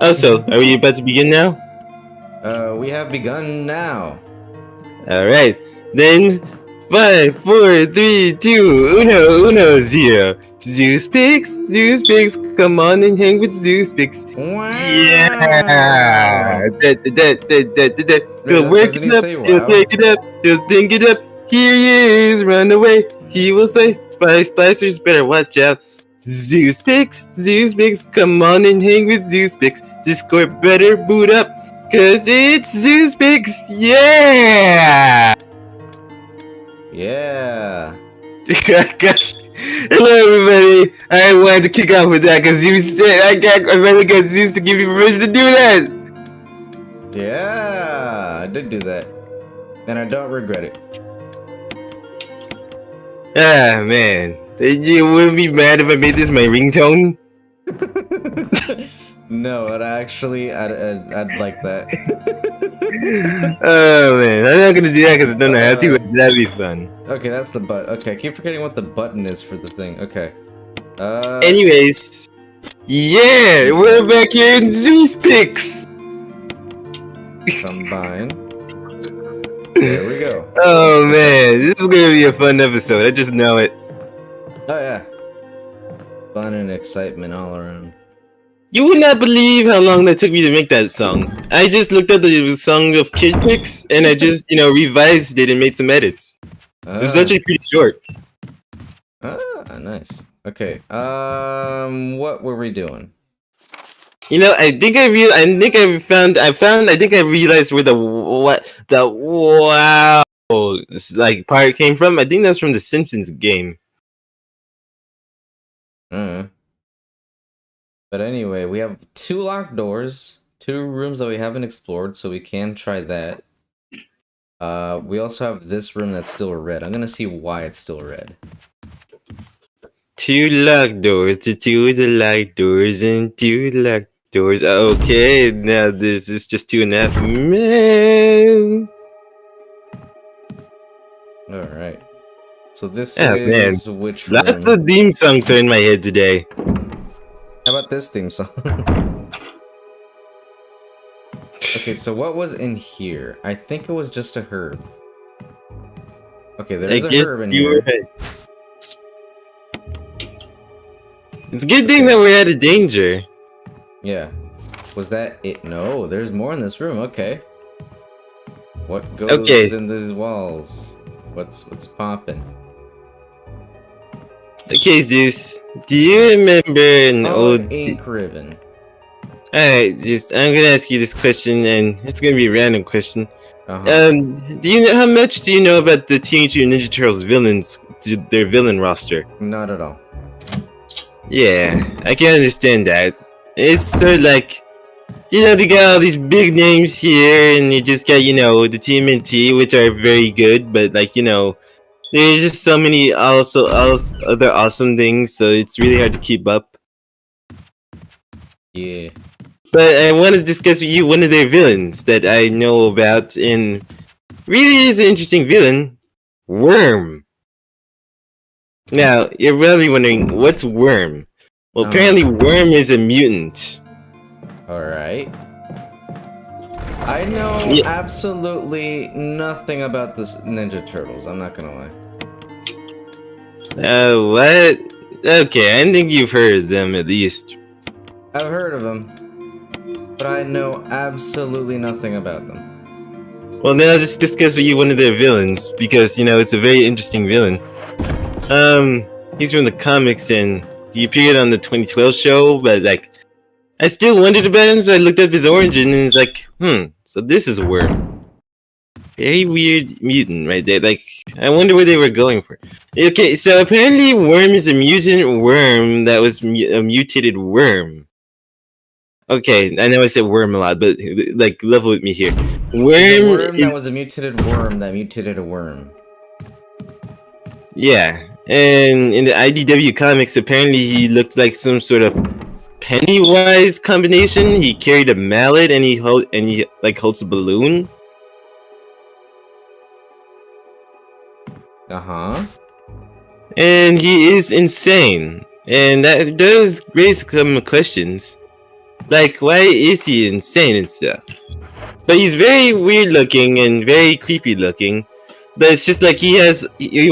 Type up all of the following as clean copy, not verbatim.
Also, are we about to begin now? We have begun now. Alright. Then, 5, 4, 3, 2, uno, 0. Zeus Pix, come on and hang with Zeus Pix. Wow. Yeah! He'll work Doesn't it he up, say he'll wow? take it up, he'll think it up. Here he is, run away. He will say, Splicers better watch out. Zeus Pix, come on and hang with Zeus Pix. Discord better boot up, cause it's Zeus Pix, yeah! Yeah. Gosh. Hello everybody, I wanted to kick off with that because Zeus said I really got Zeus to give you permission to do that! Yeah, I did do that. And I don't regret it. Ah, man. You wouldn't be mad if I made this my ringtone? No, I'd like that. Oh man, I'm not gonna do that because I don't know how to, but that'd be fun. Okay, that's the button. Okay, I keep forgetting what the button is for the thing. Okay. Anyways, yeah, we're back here in Zeus Pix! Combine. There we go. Oh man, this is gonna be a fun episode, I just know it. Oh yeah. Fun and excitement all around. You would not believe how long that took me to make that song. I just looked up the song of Kid Pix and I just, revised it and made some edits. It was actually pretty short. Ah, nice. Okay. What were we doing? I think I realized where the wow part came from. I think that's from the Simpsons game. But anyway, we have 2 locked doors, 2 rooms that we haven't explored, so we can try that. We also have this room that's still red. I'm gonna see why it's still red. 2 locked doors, to 2 the locked doors, and 2 locked doors. Okay, now this is just 2.5 men. Alright. So this is which room? Lots of theme songs are in my head today. How about this theme song? Okay, so what was in here? I think it was just a herb. Okay, there's a herb in here. Right. It's a good thing that we're out of danger. Yeah. Was that it? No, there's more in this room. Okay. What goes in these walls? What's popping? Okay, Zeus. Do you remember an old ink ribbon? Alright, I'm gonna ask you this question, and it's gonna be a random question. How much do you know about the Teenage Mutant Ninja Turtles villains, their villain roster? Not at all. Yeah, I can understand that. It's sort of like, they got all these big names here, and you just got, the TMNT, which are very good, but there's just so many other awesome things, so it's really hard to keep up. Yeah. But I want to discuss with you one of their villains that I know about, and really is an interesting villain, Worm. Now, you're probably wondering, what's Worm? Well, apparently Worm is a mutant. Alright. I know absolutely nothing about this Ninja Turtles, I'm not gonna lie. What? Okay, I think you've heard of them at least. I've heard of them, but I know absolutely nothing about them. Well, then I'll just discuss with you one of their villains, because, it's a very interesting villain. He's from the comics, and he appeared on the 2012 show, but, I still wondered about him, so I looked up his origin, and it's like, so this is Worm. Very weird mutant right there. I wonder where they were going for. Okay, so apparently Worm is a mutant worm that was a mutated worm. Okay, I know I said worm a lot, but level with me here. Worm that was a mutated worm that mutated a worm. Yeah, and in the IDW comics, apparently he looked like some sort of Pennywise combination. He carried a mallet and he holds a balloon. And he is insane, and that does raise some questions. Like, why is he insane and stuff? But he's very weird looking and very creepy looking. But it's just like you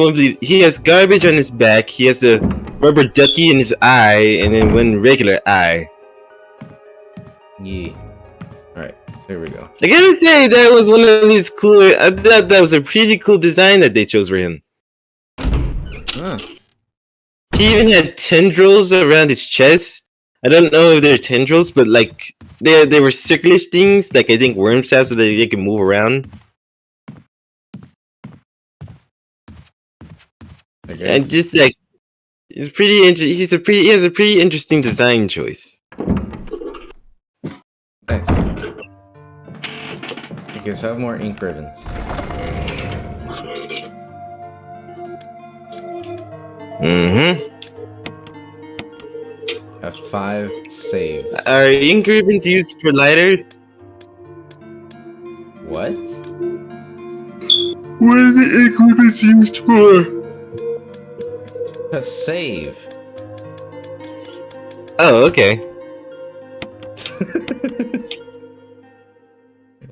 won't believe, he has garbage on his back, he has a rubber ducky in his eye, and then one regular eye. Yeah. Alright, so here we go. I gotta say, that was one of his cooler, I thought that was a pretty cool design that they chose for him. Huh. He even had tendrils around his chest. I don't know if they're tendrils, but like, they were circular things, like I think worms have, so that they can move around. And just like, it's pretty interesting. He has a pretty interesting design choice. Thanks. Okay, so I have more ink ribbons. Mm-hmm. I have 5 saves. Are ink ribbons used for lighters? What? What are the ink ribbons used for? A save. Oh, okay.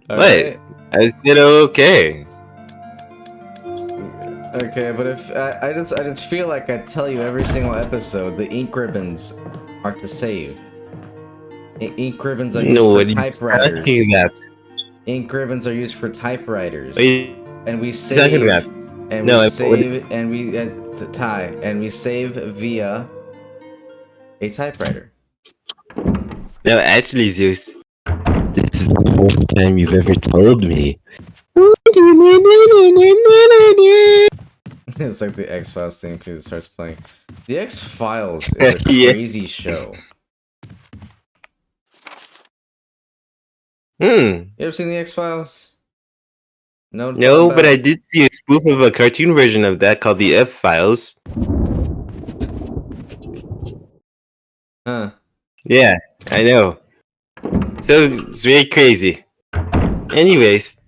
What? I said okay. Okay, but if I just feel like I tell you every single episode, the ink ribbons are to save. Ink ribbons are used for typewriters. Ink ribbons are used for typewriters. And we save. And we save and we we save via a typewriter. No, actually, Zeus, this is the first time you've ever told me. It's like the X-Files thing because it starts playing. The X-Files is a crazy show. You ever seen the X-Files? No, but I did see a spoof of a cartoon version of that called the F-Files. Huh. Yeah, I know. So, it's very crazy. Anyways,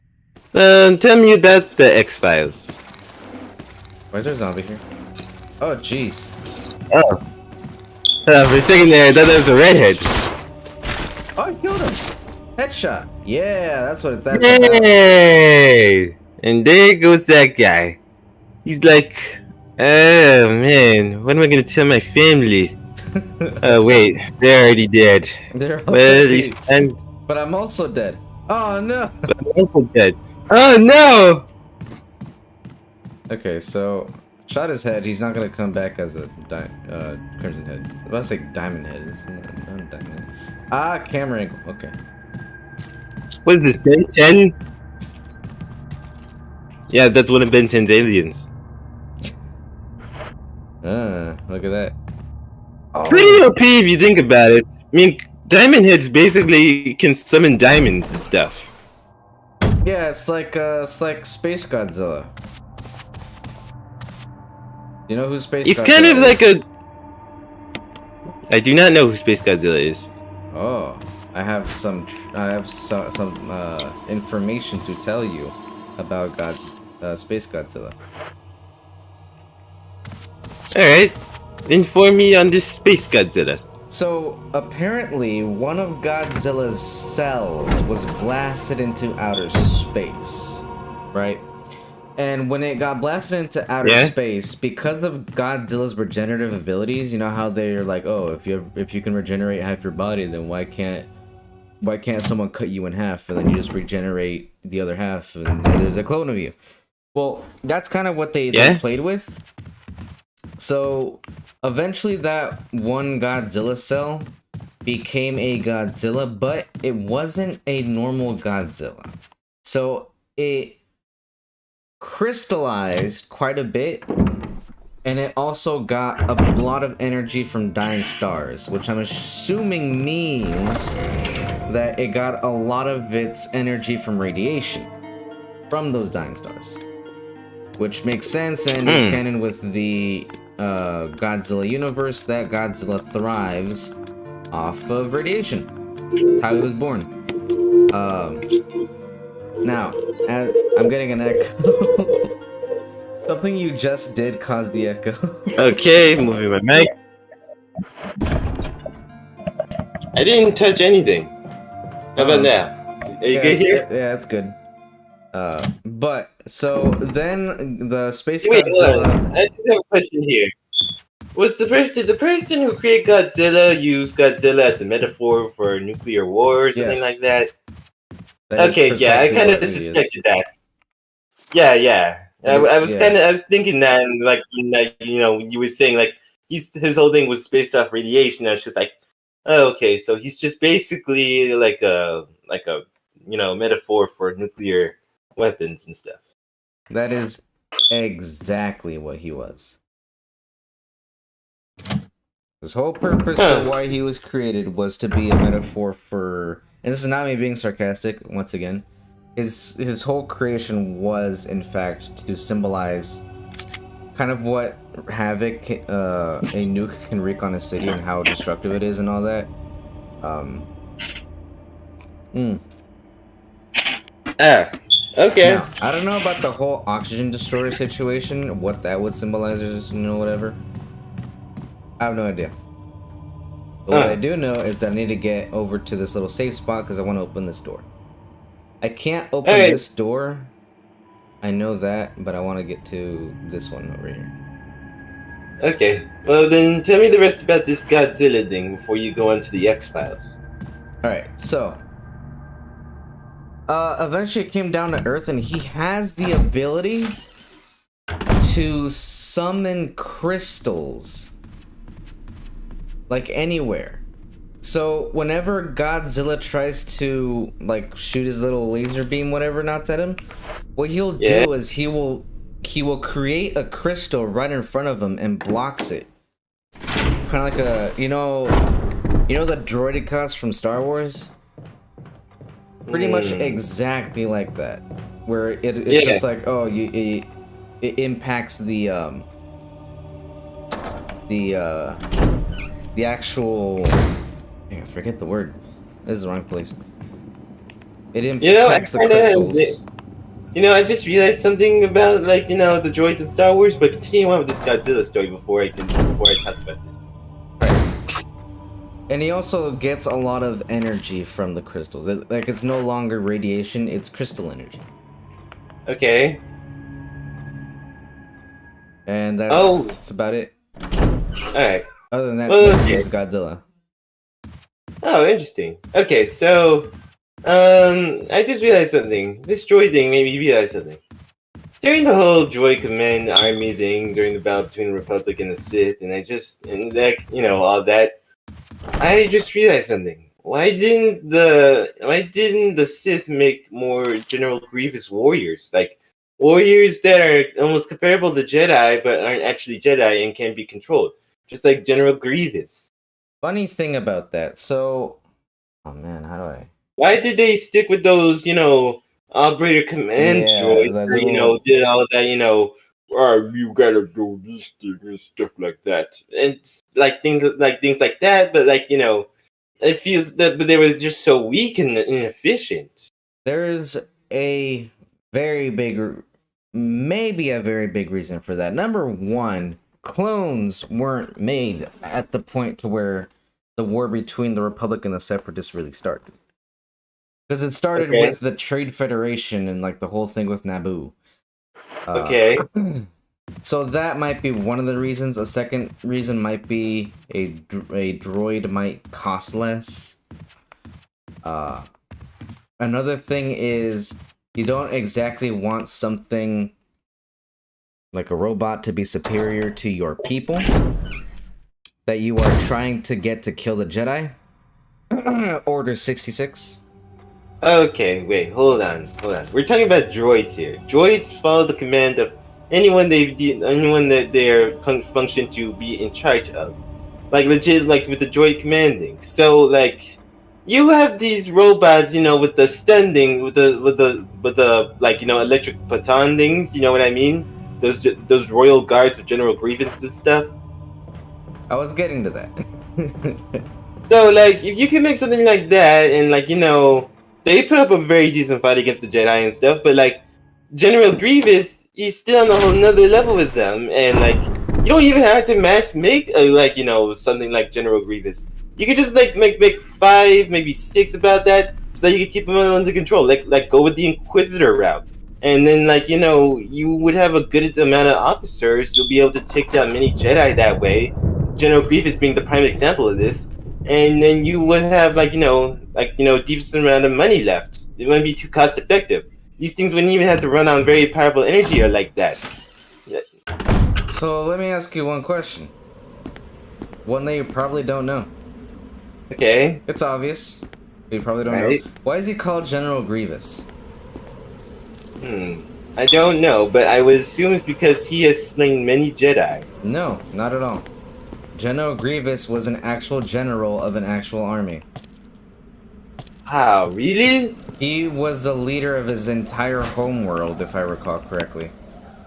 tell me about the X-Files. Why is there a zombie here? Oh, jeez. Oh. For a second there, I thought that was a redhead. Oh, I killed him! Headshot! Yeah, that's what that's Yay! About. And there goes that guy. He's like, oh man, what am I gonna tell my family? Oh wait, they're already dead. They're already dead. But I'm also dead. Oh no! But I'm also dead. Oh no! Okay, so shot his head. He's not gonna come back as a crimson head. I was about to say diamond head. It's not a diamond head. Ah, camera angle. Okay. What is this, Ben 10? Yeah, that's one of Ben 10's aliens. Look at that. Oh. Pretty OP if you think about it. I mean, diamond heads basically can summon diamonds and stuff. Yeah, it's like Space Godzilla. You know who Space Godzilla is? He's kind of like a... I do not know who Space Godzilla is. Oh, I have some information to tell you about Space Godzilla. Alright, inform me on this Space Godzilla. So, apparently, one of Godzilla's cells was blasted into outer space, right? And when it got blasted into outer space, because of Godzilla's regenerative abilities, you know how they're like, oh, if you can regenerate half your body, then why can't someone cut you in half and then you just regenerate the other half and there's a clone of you? Well, that's kind of what they played with. So eventually that one Godzilla cell became a Godzilla, but it wasn't a normal Godzilla. So it crystallized quite a bit, and it also got a lot of energy from dying stars, which I'm assuming means that it got a lot of its energy from radiation from those dying stars, which makes sense and is canon with the Godzilla universe, that Godzilla thrives off of radiation. That's how he was born. Now, I'm getting an echo. Something you just did caused the echo. Okay, moving my mic. I I didn't touch anything. How about now? Are you good here? Yeah, it's good. But so then the Space Wait, hold Godzilla. on. I just have a question here. Did the person who created Godzilla use Godzilla as a metaphor for nuclear war or something Yes. like that? That is Okay, yeah, I precisely kind what of he is. suspected that. Yeah. I was thinking that, and like you were saying like his whole thing was based off radiation. I was just like, oh, okay, so he's just basically like a metaphor for nuclear weapons and stuff. That is exactly what he was. His whole purpose for why he was created was to be a metaphor for, and this is not me being sarcastic once again, his whole creation was in fact to symbolize kind of what havoc a nuke can wreak on a city and how destructive it is and all that. Okay. Now, I don't know about the whole oxygen destroyer situation, what that would symbolize or whatever. I have no idea. But what I do know is that I need to get over to this little safe spot because I want to open this door. I can't open this door. I know that, but I want to get to this one over here. Okay. Well, then tell me the rest about this Godzilla thing before you go on to the X-Files. Alright, so eventually it came down to Earth and he has the ability to summon crystals. Like anywhere. So whenever Godzilla tries to like shoot his little laser beam, whatever, knots at him, what he'll do is he will create a crystal right in front of him and blocks it. Kind of like a you know the droidicons from Star Wars. Pretty much exactly like that, where it's just like it impacts the actual. I forget the word. This is the wrong place. It impacts the crystals. I just realized something about the droids in Star Wars. But continue on with this Godzilla story before I talk about this. Right. And he also gets a lot of energy from the crystals. It's no longer radiation; it's crystal energy. Okay. And that's about it. All right. Other than that, this is Godzilla. Oh, interesting. Okay, so, I just realized something. This droid thing made me realize something. During the whole droid command army thing, during the battle between the Republic and the Sith, all that, I just realized something. Why didn't the Sith make more General Grievous warriors? Like, warriors that are almost comparable to Jedi, but aren't actually Jedi and can be controlled. Just like General Grievous. Funny thing about that, so... Oh man, how do I... Why did they stick with those, operator command droids that, did all that, you gotta do this thing and stuff like that. And things like that, but it feels that they were just so weak and inefficient. There's a very big reason for that. Number one, clones weren't made at the point to where the war between the Republic and the Separatists really started. Because it started with the Trade Federation and the whole thing with Naboo. Okay. So that might be one of the reasons. A second reason might be a droid might cost less. Another thing is you don't exactly want something like a robot to be superior to your people that you are trying to get to kill the Jedi. Order 66. Okay, wait, hold on. We're talking about droids here. Droids follow the command of anyone that they are function to be in charge of. Legit, with the droid commanding. So, you have these robots, with the standing, with the electric baton things, you know what I mean? Those royal guards of General Grievous and stuff. I was getting to that. So, if you can make something like that, and they put up a very decent fight against the Jedi and stuff, but General Grievous, he's still on a whole nother level with them, and you don't even have to mass make something like General Grievous. You could just like make 5, maybe 6 about that, so that you could keep them under control. Like go with the Inquisitor route, and then like you would have a good amount of officers. You'll be able to take down many Jedi that way. General Grievous being the prime example of this, and then you would have decent amount of money left. It wouldn't be too cost effective. These things wouldn't even have to run on very powerful energy or like that. Yeah. So let me ask you one question. One that you probably don't know. Okay. It's obvious. You probably don't know. Why is he called General Grievous? I don't know, but I would assume it's because he has slain many Jedi. No, not at all. General Grievous was an actual general of an actual army. Wow, really? He was the leader of his entire homeworld, if I recall correctly.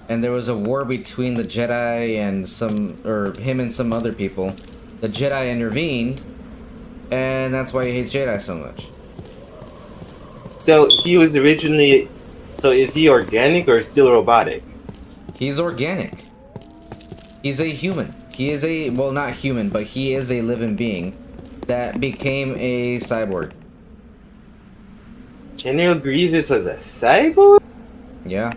And there was a war between the Jedi and him and some other people. The Jedi intervened, and that's why he hates Jedi so much. So he was originally... So is he organic or still robotic? He's organic. He's a human. He is a... Well, not human, but he is a living being that became a cyborg. General Grievous was a cyborg? Yeah.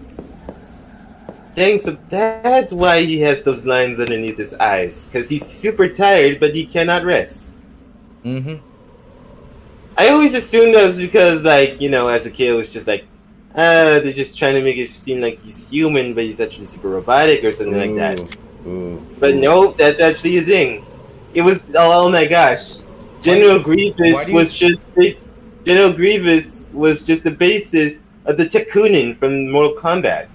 Dang, so that's why he has those lines underneath his eyes. Because he's super tired, but he cannot rest. Mm-hmm. I always assumed that was because, like, as a kid, it was just like, they're just trying to make it seem like he's human, but he's actually super robotic or something like that. Ooh. But no, that's actually a thing. It was, oh my gosh. General Grievous was just the basis of the Tekkunin from Mortal Kombat.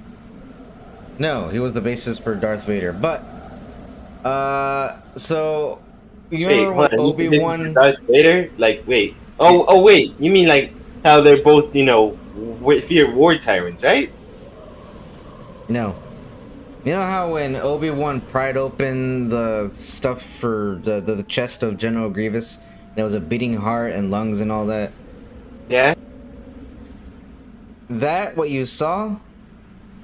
No, he was the basis for Darth Vader. But, so you remember when Obi-Wan? Darth Vader? Like, wait. Oh, wait. You mean like how they're both, fear war tyrants, right? No. You know how when Obi-Wan pried open the stuff for the chest of General Grievous, there was a beating heart and lungs and all that? Yeah. That, what you saw,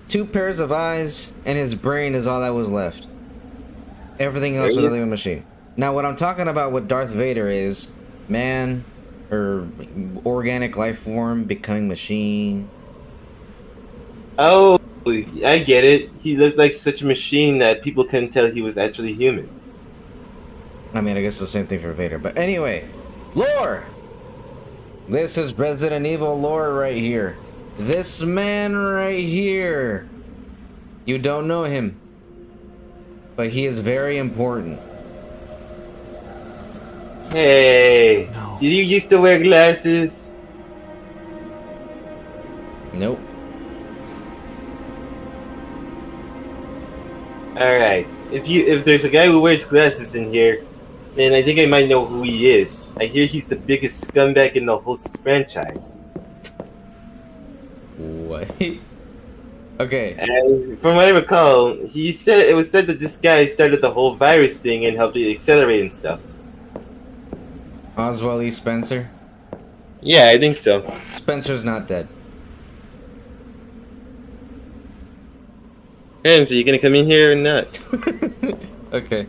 2 pairs of eyes, and his brain is all that was left. Everything else was nothing but machine. Now, what I'm talking about with Darth Vader is man, or organic life form becoming machine. Oh, I get it. He looked like such a machine that people couldn't tell he was actually human. I mean, I guess it's the same thing for Vader. But anyway, lore! This is Resident Evil lore right here. This man right here. You don't know him. But he is very important. Hey, no. Did you used to wear glasses? Nope. Alright, if there's a guy who wears glasses in here, then I think I might know who he is. I hear he's the biggest scumbag in the whole franchise. What? Okay. And from what I recall, it was said that this guy started the whole virus thing and helped it accelerate and stuff. Oswald E. Spencer? Yeah, I think so. Spencer's not dead. And so you gonna come in here or not? Okay.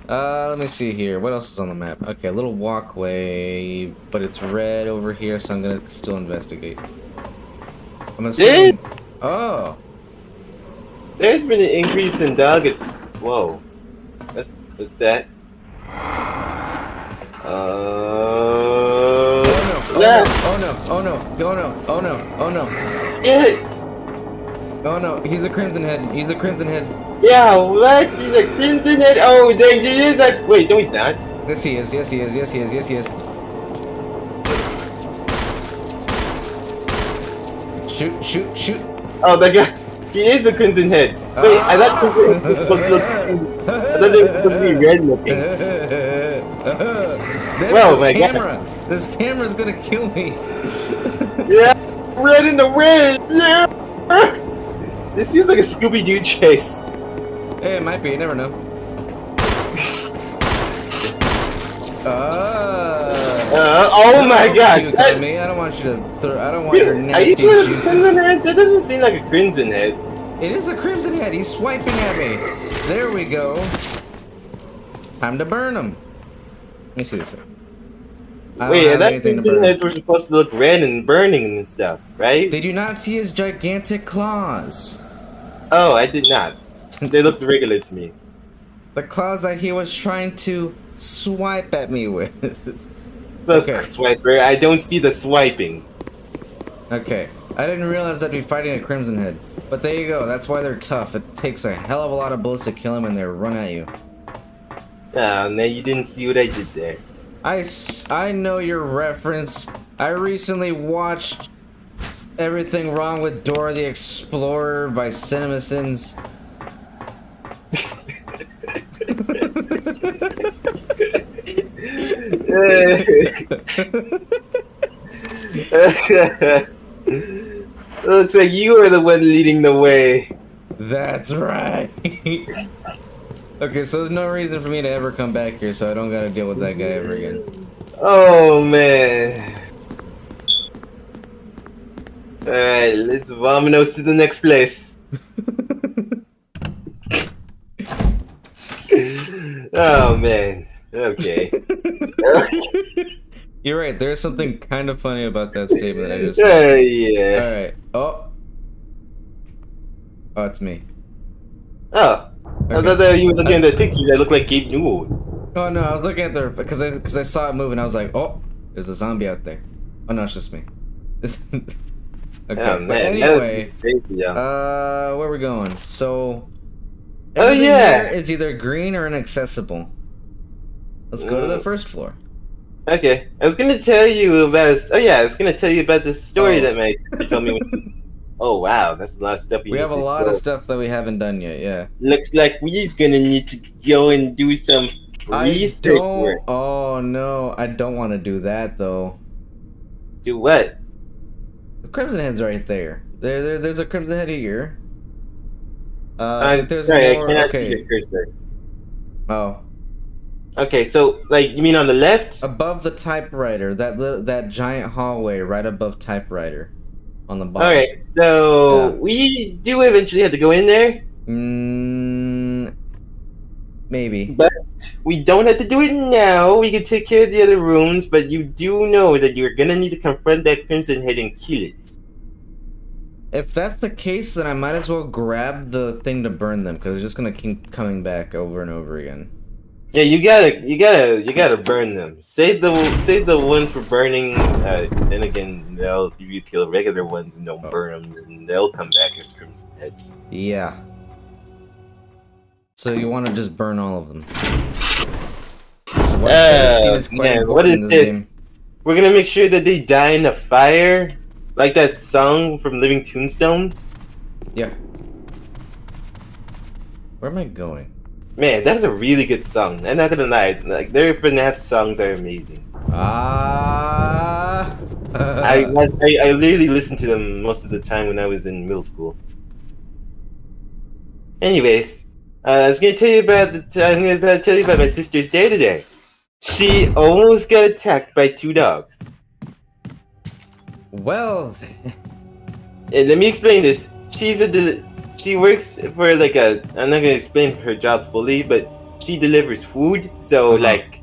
Let me see here. What else is on the map? Okay, a little walkway, but it's red over here, so I'm gonna still investigate. I'm assuming... Oh! There's been an increase in dog... Whoa. What's that? Oh no! Get it! Oh no, he's a Crimson Head. He's the Crimson Head. Yeah, what? He's a Crimson Head? Oh, dang, he is like... Wait, no he's not. Yes he is, yes he is, yes he is, yes he is. Shoot. Oh my gosh, he is a Crimson Head. Wait, I thought Crimson Head was supposed to look... I thought they were supposed to be red looking. Well, my god. This camera's gonna kill me. Yeah, red in the wind. Yeah. This feels like a Scooby-Doo chase. Hey, it might be. You never know. Oh my god! I don't want you to throw. I don't want your nasty juices. That doesn't seem like a Crimson Head. It is a Crimson Head. He's swiping at me. There we go. Time to burn him. Let me see this thing. I don't Wait, have that anything to crimson burn. heads were supposed to look red and burning and stuff, right? Did you not see his gigantic claws? Oh, I did not. They looked regular to me. The claws that he was trying to swipe at me with. Look, Okay. Swiper, I don't see the swiping. Okay. I didn't realize I'd be fighting a Crimson Head. But there you go. That's why they're tough. It takes a hell of a lot of bullets to kill them and they run at you. Ah, now you didn't see what I did there. I know your reference. I recently watched Everything Wrong with Dora the Explorer by CinemaSins. Looks like you are the one leading the way. That's right. Okay, so there's no reason for me to ever come back here, so I don't gotta deal with that guy ever again. Oh man. Alright, let's vominos to the next place. Oh man. Okay. You're right, there's something kind of funny about that statement that I just Yeah. Alright. Oh. Oh, it's me. Oh. I Okay. thought that you were looking at that picture that looked like Gabe Newell. Oh no, I was looking at the because I saw it move and I was like, oh, there's a zombie out there. Oh no, it's just me. Okay, Oh, but man, that anyway, was crazy, yeah. where we going? So, Oh, everything yeah. here is either green or inaccessible. Let's go to the first floor. Okay, I was gonna tell you about. Oh yeah, I was gonna tell you about this story that my sister told me. Oh wow, that's a lot of stuff. We have a lot of stuff that we haven't done yet. Yeah. Looks like we're gonna need to go and do some research work. Oh no, I don't want to do that though. Do what? The Crimson Head's right there. There's a Crimson Head here. There's sorry, more. I cannot see Okay. your cursor. Oh. Okay, so like you mean on the left? Above the typewriter, that giant hallway right above typewriter, on the bottom. All right, so Yeah. we do eventually have to go in there, Maybe. but we don't have to do it now. We can take care of the other rooms, but you do know that you're gonna need to confront that Crimson Head and kill it. If that's the case, then I might as well grab the thing to burn them because it's just gonna keep coming back over and over again. Yeah, you gotta burn them. Save the ones for burning. Then again, they'll if you kill regular ones and don't burn them, then they'll come back as Crimson Heads. Yeah. So you want to just burn all of them? So What is this? We're gonna make sure that they die in a fire, like that song from Living Tombstone. Yeah. Where am I going? Man, that's a really good song. I'm not gonna lie. Like their FNAF songs are amazing. Ah. I literally listened to them most of the time when I was in middle school. Anyways, I was gonna tell you about my sister's day today. She almost got attacked by 2 dogs. Well. And let me explain this. She works for like a. I'm not gonna explain her job fully, but she delivers food. So like,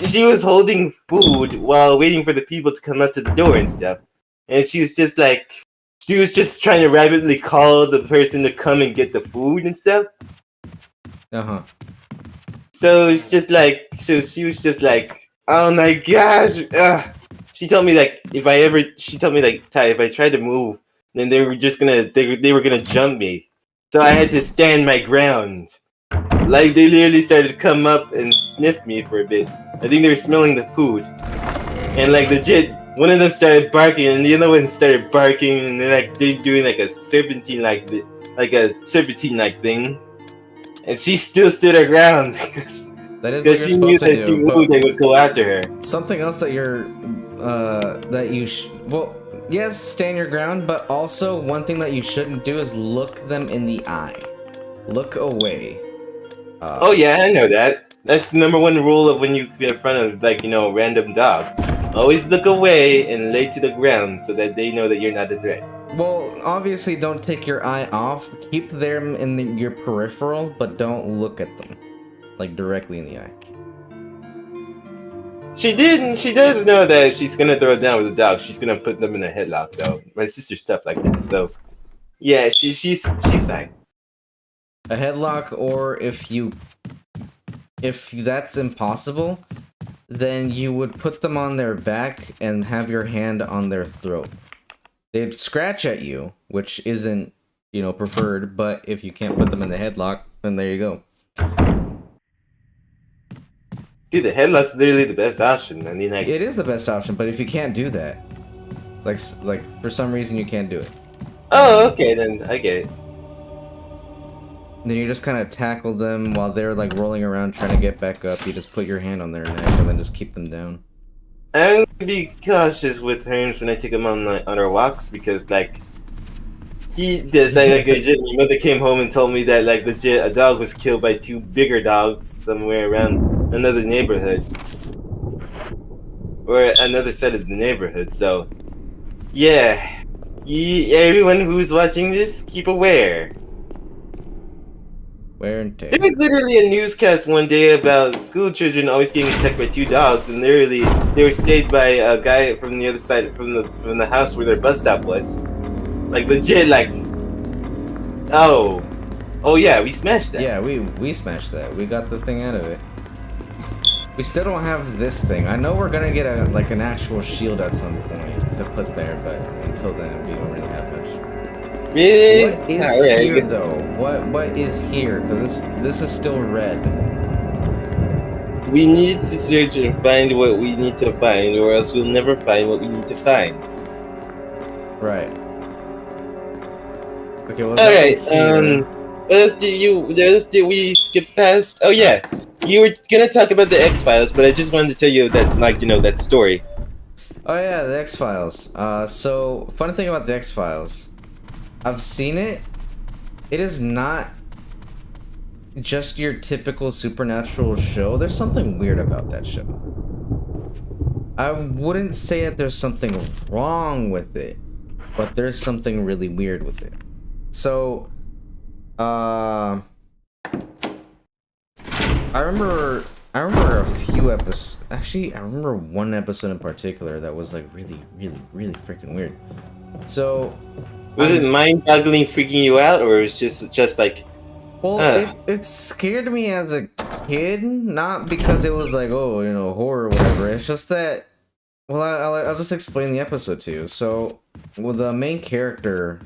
she was holding food while waiting for the people to come up to the door and stuff. And she was just trying to rapidly call the person to come and get the food and stuff. So it's just like, she was just like, oh my gosh. She told me like, Ty, if I tried to move, then they were gonna jump me. So I had to stand my ground. Like they literally started to come up and sniff me for a bit. I think they were smelling the food. And like legit, one of them started barking and the other one started barking and then like they're doing like a serpentine like thing. And she still stood her ground because she knew that she moved, they would go after her. Something else that well, yes, stand your ground, but also one thing that you shouldn't do is look them in the eye. Look away. Oh yeah, I know that. That's the #1 rule of when you get in front of like a random dog. Always look away and lay to the ground so that they know that you're not a threat. Well, obviously, don't take your eye off. Keep them in your peripheral, but don't look at them, like directly in the eye. She did, and she does know that if she's gonna throw it down with the dog, she's gonna put them in a headlock, though. My sister stuff like that. So, yeah, she's fine. A headlock, or if that's impossible, then you would put them on their back and have your hand on their throat. They'd scratch at you, which isn't, preferred, but if you can't put them in the headlock, then there you go. Dude, the headlock's literally the best option. I mean, like, it is the best option, but if you can't do that, like for some reason you can't do it. Oh, okay, then I get it. Then you just kind of tackle them while they're like rolling around trying to get back up. You just put your hand on their neck and then just keep them down. I'm gonna be cautious with Herms when I take him on our walks because, like, he does like legit. My mother came home and told me that, like, legit, a dog was killed by 2 bigger dogs somewhere around another neighborhood or another side of the neighborhood. So, yeah, everyone who's watching this, keep aware. Wear and tear. There was literally a newscast one day about school children always getting attacked by 2 dogs, and they were saved by a guy from the other side from the house where their bus stop was. Like, legit, like, oh yeah, we smashed that. Yeah, we smashed that. We got the thing out of it. We still don't have this thing. I know we're gonna get an actual shield at some point to put there, but until then, we don't really have much. Really? What is here though? What is here? Because this is still red. We need to search and find what we need to find, or else we'll never find what we need to find. Right. Okay. What All right. What else did we skip past? Oh yeah, you were gonna talk about the X-Files, but I just wanted to tell you that, like, that story. Oh yeah, the X-Files. So funny thing about the X-Files, I've seen it. It is not just your typical supernatural show. There's something weird about that show. I wouldn't say that there's something wrong with it, but there's something really weird with it. So, I remember a few episodes. Actually, I remember one episode in particular that was like really, really, really freaking weird. So, was it mind-boggling, freaking you out, or it was just like? Well, it scared me as a kid, not because it was like, oh, horror or whatever. It's just that, well, I'll just explain the episode to you. So, well, the main character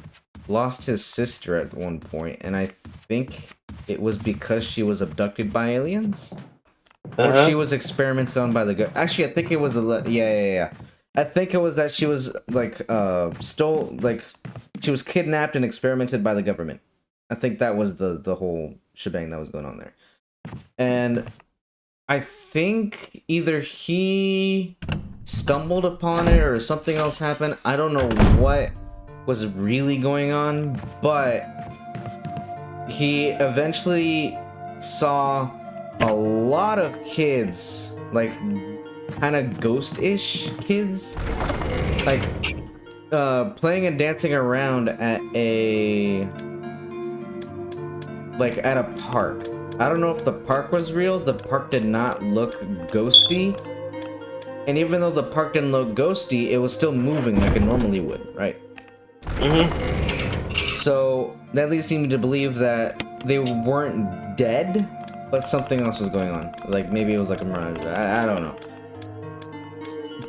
lost his sister at one point, and I think it was because she was abducted by aliens, or she was experimented on by the Actually, I think it was yeah. I think it was that she was she was kidnapped and experimented by the government. I think that was the whole shebang that was going on there. And I think either he stumbled upon it or something else happened. I don't know what was really going on, but he eventually saw a lot of kids, like kind of ghost-ish kids, like playing and dancing around at a park. I don't know if the park was real. The park did not look ghosty. And even though the park didn't look ghosty, it was still moving like it normally would, right? Mm-hmm. So that leads me to believe that they weren't dead, but something else was going on. Like maybe it was like a mirage. I don't know.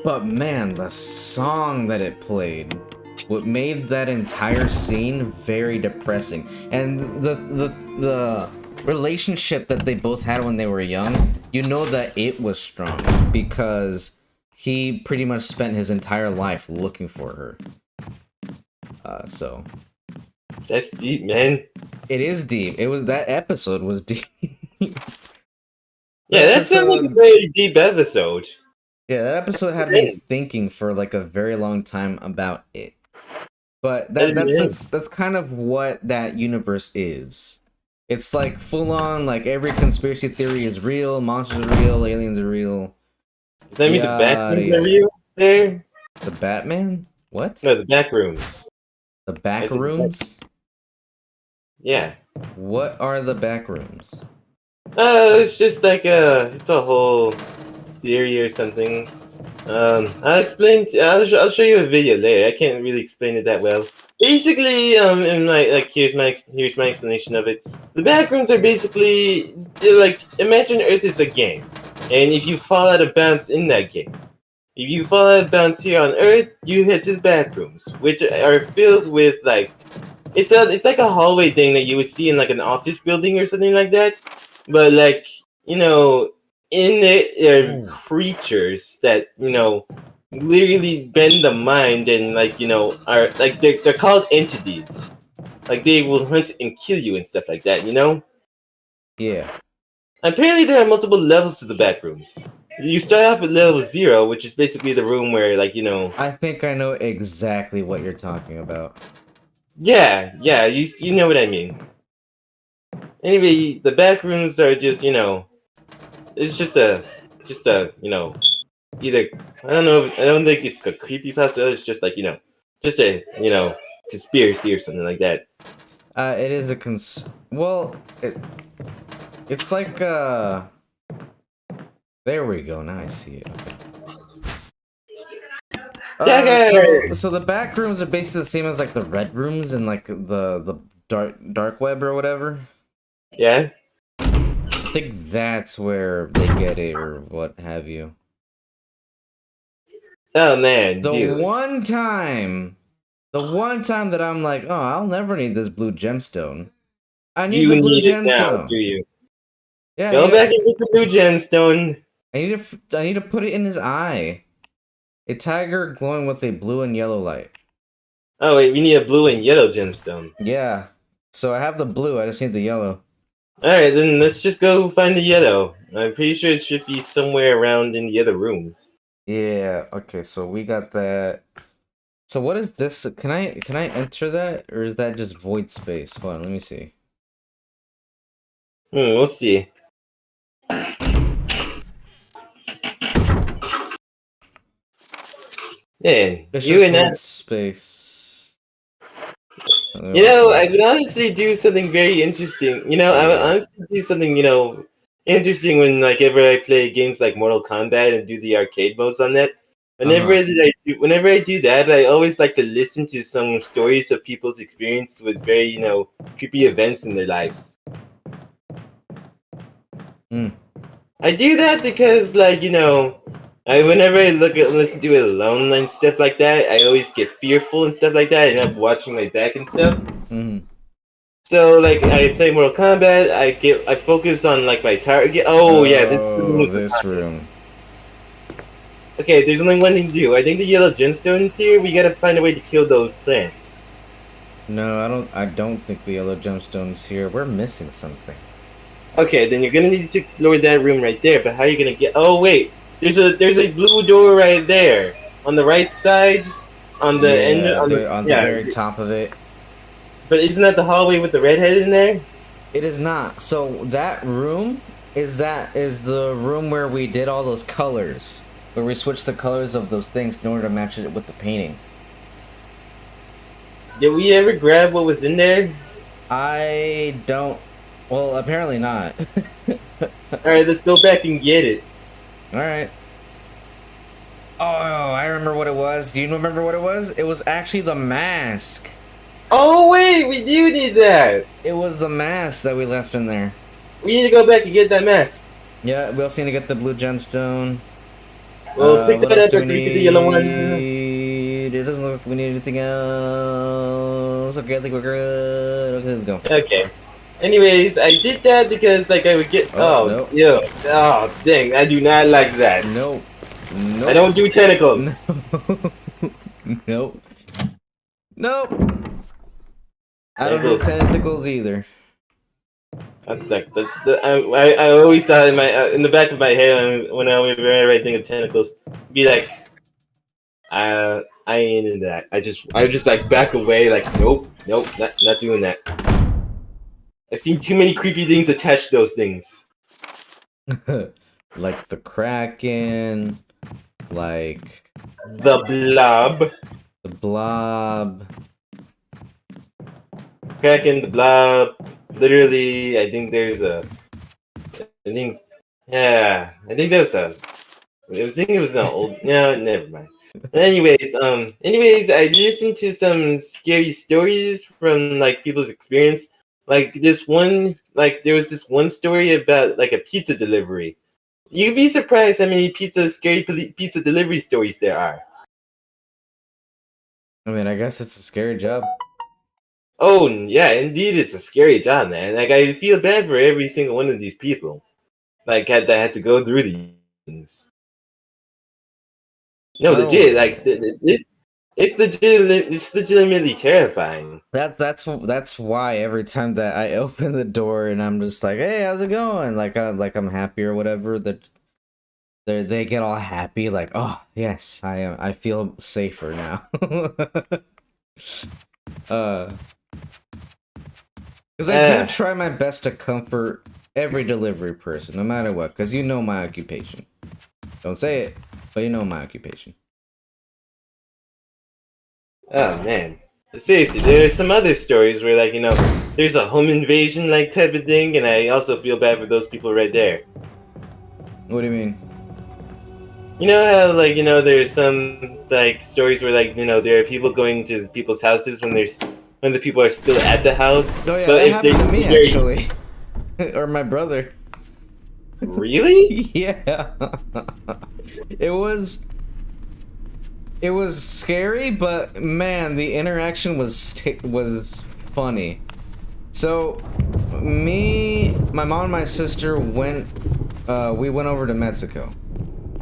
But man, the song that it played, what made that entire scene very depressing. And the relationship that they both had when they were young, that it was strong because he pretty much spent his entire life looking for her. So that's deep, man. It is deep. That episode was deep. Yeah, that sounds like a very deep episode. Yeah, that episode had me thinking for like a very long time about it. But that's kind of what that universe is. It's like full on, like every conspiracy theory is real, monsters are real, aliens are real. Does that mean the Batmans are real there? The Batman? What? No, the back rooms. The back rooms? Yeah. What are the back rooms? It's just like it's a whole theory or something. I'll show you a video later. I can't really explain it that well. Basically, in my here's my explanation of it. The backrooms are basically like, imagine Earth is a game, and if you fall out of bounds in that game, if you fall out of bounds here on Earth, you head to the backrooms, which are filled with like, it's like a hallway thing that you would see in like an office building or something like that, but like, you know, in it are creatures that, you know, literally bend the mind and, like, you know, are like, they're called entities. Like, they will hunt and kill you and stuff like that, you know? Yeah. Apparently there are multiple levels to the back rooms. You start off at level 0, which is basically the room where, like, you know... I think I know exactly what you're talking about. Yeah, you know what I mean. Anyway, the back rooms are just, you know... It's just a, you know... Either... I don't know, I don't think it's a creepypasta, it's just like, you know... Just a, you know, conspiracy or something like that. It is a well, it's like, there we go, now I see it, okay. So the back rooms are basically the same as, like, the red rooms and, like, the dark web or whatever? Yeah? I think that's where they get it, or what have you. Oh, man, The dude. one time that I'm like, oh, I'll never need this blue gemstone. I need the blue gemstone. Now, do you? Yeah. Go back and get the blue gemstone. I need to put it in his eye. A tiger glowing with a blue and yellow light. Oh wait, we need a blue and yellow gemstone. Yeah. So I have the blue, I just need the yellow. Alright, then let's just go find the yellow. I'm pretty sure it should be somewhere around in the other rooms. Yeah, okay, so we got that. So what is this? Can I enter that? Or is that just void space? Hold on, let me see. We'll see. Man, It's you just and void that space. You know, I would honestly do something very interesting. You know, I would honestly do something, you know, interesting when, like, ever I play games like Mortal Kombat and do the arcade modes on that. Whenever I do that, I always like to listen to some stories of people's experience with very, you know, creepy events in their lives. I do that because, like, you know, whenever I listen to it alone and stuff like that, I always get fearful and stuff like that. I end up watching my back and stuff. So, like, I play Mortal Kombat. I focus on, like, my target. Oh yeah, this room. Okay, there's only one thing to do. I think the yellow gemstone's here. We gotta find a way to kill those plants. No, I don't think the yellow gemstone's here. We're missing something. Okay, then you're gonna need to explore that room right there. But how are you gonna get? Oh wait, there's a blue door right there on the right side, on the end, on the very top of it. But isn't that the hallway with the redhead in there? It is not. So that room is the room where we did all those colors, where we switched the colors of those things in order to match it with the painting. Did we ever grab what was in there? I don't. Well, apparently not. Alright, let's go back and get it. Alright. Oh, I remember what it was. Do you remember what it was? It was actually the mask. Oh wait, we do need that! It was the mask that we left in there. We need to go back and get that mask. Yeah, we also need to get the blue gemstone. Well, pick that up after we get the yellow one. It doesn't look like we need anything else. Okay, I think we're good. Okay, let's go. Okay. Anyways, I did that because, like, I would get... Nope. Yo. Oh, dang. I do not like that. Nope. I don't do tentacles. Nope. Nope. I don't do tentacles either. That's like I always thought in the back of my head when I would think of tentacles, be like, I ain't into that. I just like back away, like nope, not doing that. I've seen too many creepy things attached to those things. Like the Kraken, like the Blob. The Blob. Kraken, the Blob. Literally, I think there's a. I think there's a I think it was not old. No, never mind. But anyways, I listened to some scary stories from like people's experience. There was this one story about like a pizza delivery. You'd be surprised how many pizza delivery stories there are. I mean, I guess it's a scary job. Oh yeah, indeed, it's a scary job, man. Like I feel bad for every single one of these people. Like that had to go through these things. No, legit. Like Oh, it's legitimately terrifying. that's why every time that I open the door and I'm just like, hey, how's it going? Like I'm happy or whatever, that they get all happy, like, oh yes, I feel safer now. uh because I do Uh, try my best to comfort every delivery person, no matter what, because you know my occupation. Don't say it, but you know my occupation. oh man. But seriously, there are some other stories where there's a home invasion like type of thing, and I also feel bad for those people right there. What do you mean? You know how there's some like stories where there are people going to people's houses when the people are still at the house, Oh yeah, but that if they happened to me they're actually. Or my brother. really. Yeah. It was scary, but man, the interaction was funny. So, my mom and my sister we went over to Mexico.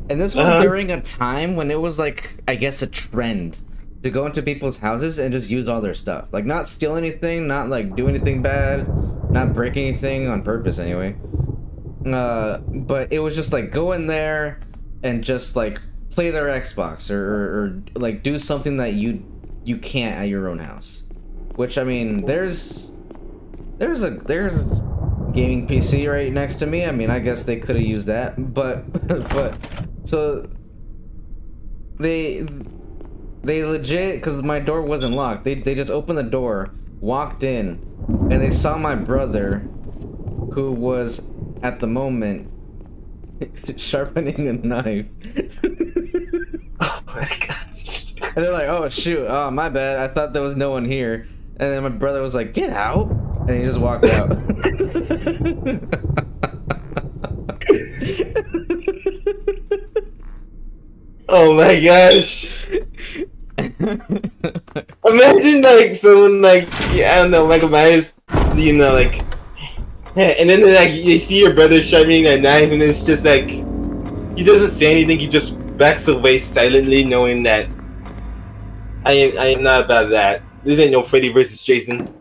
And this was during a time when it was like, I guess, a trend to go into people's houses and just use all their stuff. Like, not steal anything, not like do anything bad, not break anything on purpose anyway. But it was just like go in there and just like play their Xbox or like do something that you can't at your own house. Which, I mean, there's a gaming PC right next to me. I mean, I guess they could have used that, but so they legit, because my door wasn't locked. They just opened the door, walked in, and they saw my brother, who was at the moment sharpening a knife. Oh my gosh. And they're like, oh shoot, oh my bad, I thought there was no one here. And then my brother was like, get out, and he just walked out. Oh my gosh. Imagine someone I don't know, Michael Myers, like, and then like you see your brother sharpening that knife, and it's just like he doesn't say anything. He just backs away silently, knowing that I am not about that. This ain't no Freddy versus Jason.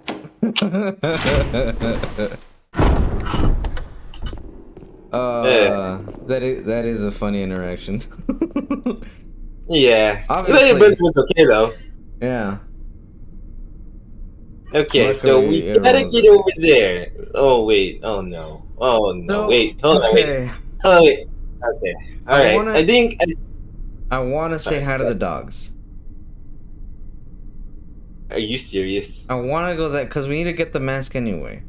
That is a funny interaction. Yeah, Obviously. Your brother was okay though. Yeah. Okay, Luckily, so we gotta get over there. Oh wait, oh no, So, wait, hold on, wait, hold on, wait. Okay, all right. I think I want to say hi to the dogs. Are you serious? I want to go that because we need to get the mask anyway.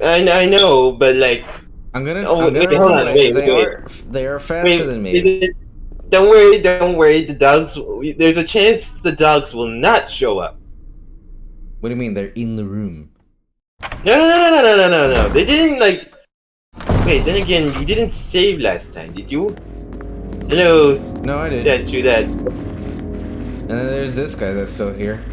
I know, but like, I'm gonna. hold on, wait. wait. They are faster than me. Don't worry. The dogs. There's a chance the dogs will not show up. What do you mean? They're in the room. No. They didn't like. Wait. Then again, you didn't save last time, did you? Hello. No, I did. Statue that. And then there's this guy that's still here.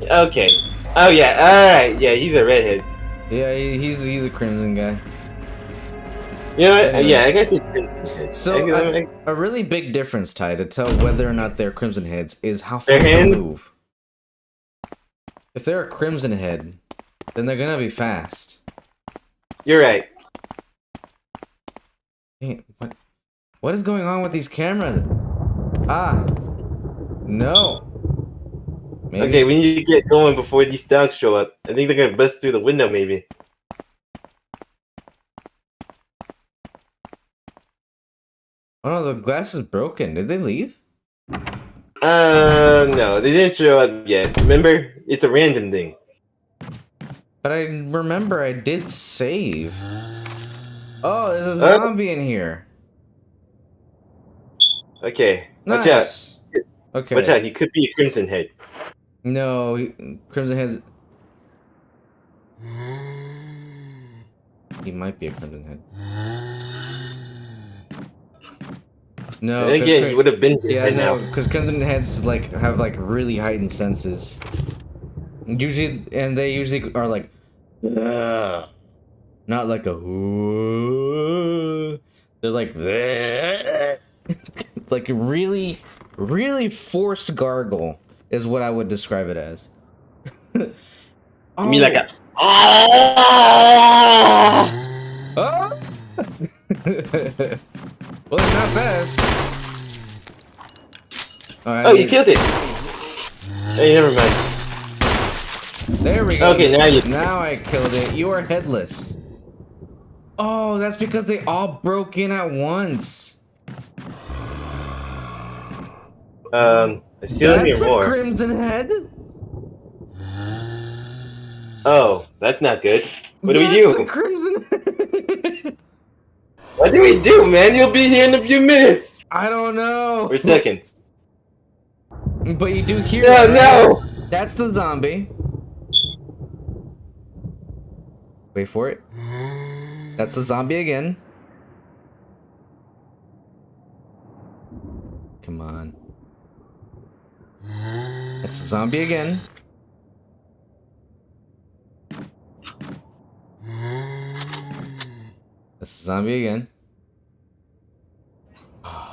Okay. Oh yeah. All right. Yeah, he's a redhead. Yeah, he's a crimson guy. You know what? Anyway. Yeah, I guess it's crimson head. So a really big difference, Ty, to tell whether or not they're crimson heads is how fast they move. If they're a crimson head, then they're gonna be fast. You're right. Hey, what is going on with these cameras? Ah, no. Maybe. Okay, we need to get going before these dogs show up. I think they're gonna bust through the window, maybe. Oh no, the glass is broken. Did they leave? No, they didn't show up yet. Remember, it's a random thing. But I remember I did save. Oh, there's a Huh? zombie in here. Okay, watch out. Nice. Okay. Watch out, he could be a Crimson Head. No, Crimson Head. He might be a Crimson Head. No, And again, he would have been here yeah, by no, now. because Crimson Heads like have like really heightened senses. Usually, and they usually are like, "Ugh." Not like a. "Ooh." They're like, "Ugh." It's like a really, really forced gargle is what I would describe it as. You mean like a... Oh! Well, it's not best. Alright, Oh, you killed it! Hey, never mind. There we go. Okay, now you... Now I killed it. You are headless. Oh, that's because they all broke in at once. I still That's hear a more. Crimson Head. Oh, that's not good. What do we That's a do? Crimson Head. What do we do, man? You'll be here in a few minutes! I don't know. Or seconds. But you do hear No, that, right? no! That's the zombie. Wait for it. That's the zombie again. Come on. That's the zombie again. That's the zombie again.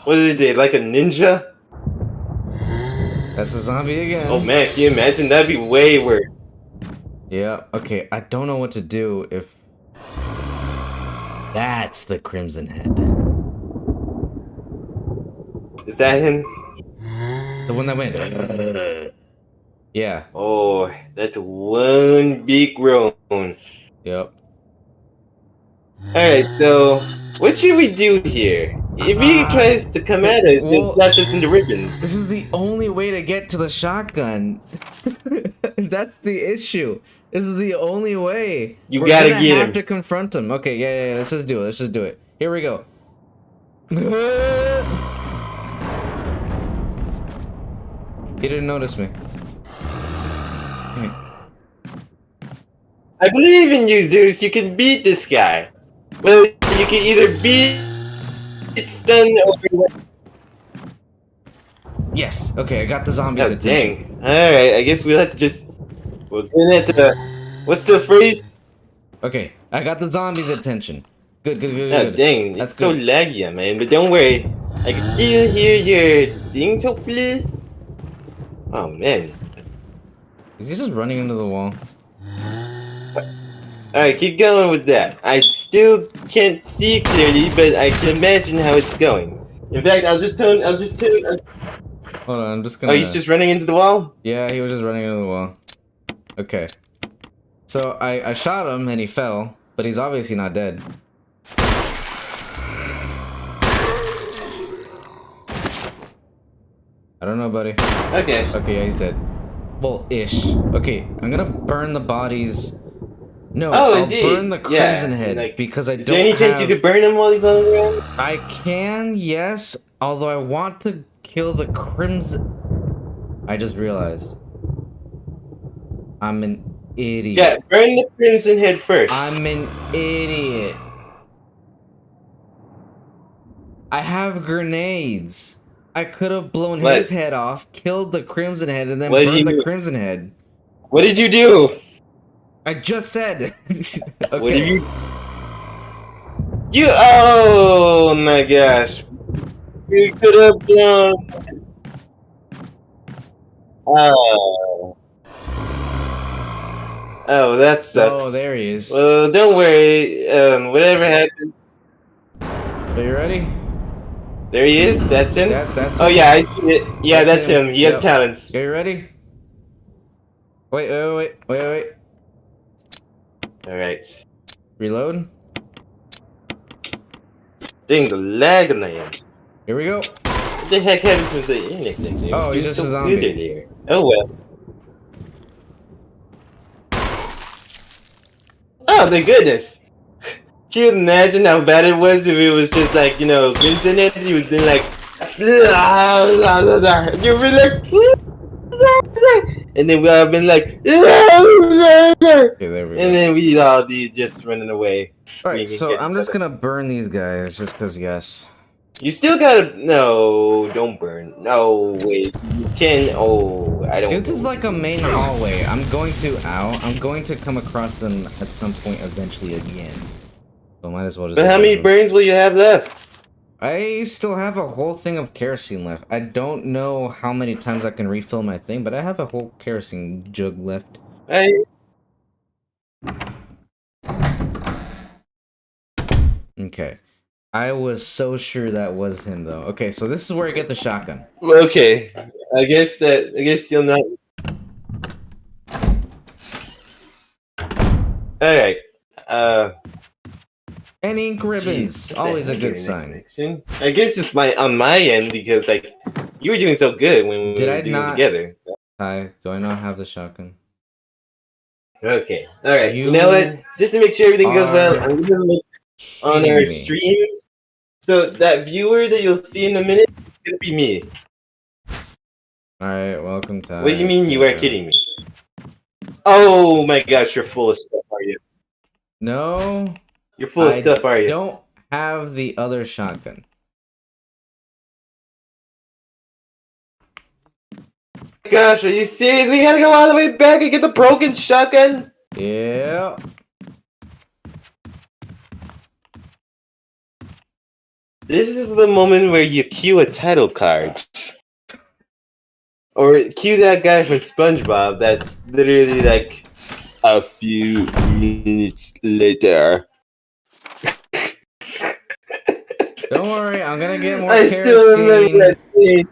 What did they do? Like a ninja? That's the zombie again. Oh man, can you imagine? That'd be way worse. Yeah, okay. I don't know what to do if... That's the Crimson Head. Is that him? The one that went... Yeah. Oh, that's one big groan. Yep. Alright, so what should we do here? If he tries to come at us, he'll slash us into ribbons. This is the only way to get to the shotgun. That's the issue. This is the only way. You gotta get him. We're gonna have to confront him. Okay, yeah. Let's just do it. Let's just do it. Here we go. He didn't notice me. I believe in you, Zeus. You can beat this guy. Well, you can either beat it, stun, or... Yes. Okay, I got the zombies' Oh, attention. dang. Alright, I guess we'll have to just... We'll get at the... What's the phrase? Okay, I got the zombies' attention. Good. Oh, dang. That's It's so good. laggy, man. But don't worry. I can still hear your things, hopefully. Oh, man. Is he just running into the wall? Alright, keep going with that. I still can't see clearly, but I can imagine how it's going. In fact, I'll just turn... Hold on, I'm just gonna... Oh, he's just running into the wall? Yeah, he was just running into the wall. Okay. So, I shot him and he fell, but he's obviously not dead. I don't know, buddy. Okay. Okay, yeah, he's dead. Well, ish. Okay, I'm gonna burn the bodies... No, Oh, I'll indeed. burn the Crimson Yeah, Head, like, because I Is don't there any chance have... you could burn him while he's on the ground? I can, yes. Although I want to kill the Crimson... I just realized. I'm an idiot. Yeah, burn the Crimson Head first. I'm an idiot. I have grenades. I could have blown What? his head off, killed the Crimson Head, and then What did burned the you- Crimson Head. What did you do? I just said. Okay. What did you... You... Oh my gosh. You could have blown... Oh. Oh, that sucks. Oh, there he is. Well, don't worry. Whatever happened... Are you ready? There he is. That's him? That's Oh him. yeah, I see it. Yeah, That's that's him. him. He has Yep. talents. Are you ready? Wait. Alright. Reload. Dang, the lag on the end. Here we go. What the heck happened to the internet connection? Oh, It he's seems just a so zombie. weird here. Oh well. Oh, thank goodness. Can you imagine how bad it was if it was just like, you know, internet? You would been like, you'd be like, and then we all been like, Okay, there we and go. then we'd all be just running away. Alright, so screaming at I'm each just other. gonna burn these guys just because, yes. You still gotta. No, don't burn. No, wait. You can. Oh, I don't. This is like a main hallway. I'm going to come across them at some point eventually again. So might as well just. But how many burns will you have left? I still have a whole thing of kerosene left. I don't know how many times I can refill my thing, but I have a whole kerosene jug left. Okay. I was so sure that was him though. Okay, so this is where I get the shotgun. Okay, I guess you'll not. All right. And ink ribbons, Jeez, always a good internet sign. connection. I guess it's on my end because like you were doing so good when we were doing it together. Hi, do I not have the shotgun? Okay. All right. You know what? Just to make sure everything goes well, I'm gonna look on our stream. So that viewer that you'll see in a minute is gonna be me. Alright, welcome to. What do you mean you are kidding me? Oh my gosh, you're full of stuff, are you? No. You're full of stuff, are you? I don't have the other shotgun. Gosh, are you serious? We gotta go all the way back and get the broken shotgun? Yeah. This is the moment where you cue a title card. Or cue that guy from SpongeBob that's literally like a few minutes later. Don't worry, I'm gonna get more I still remember that scene.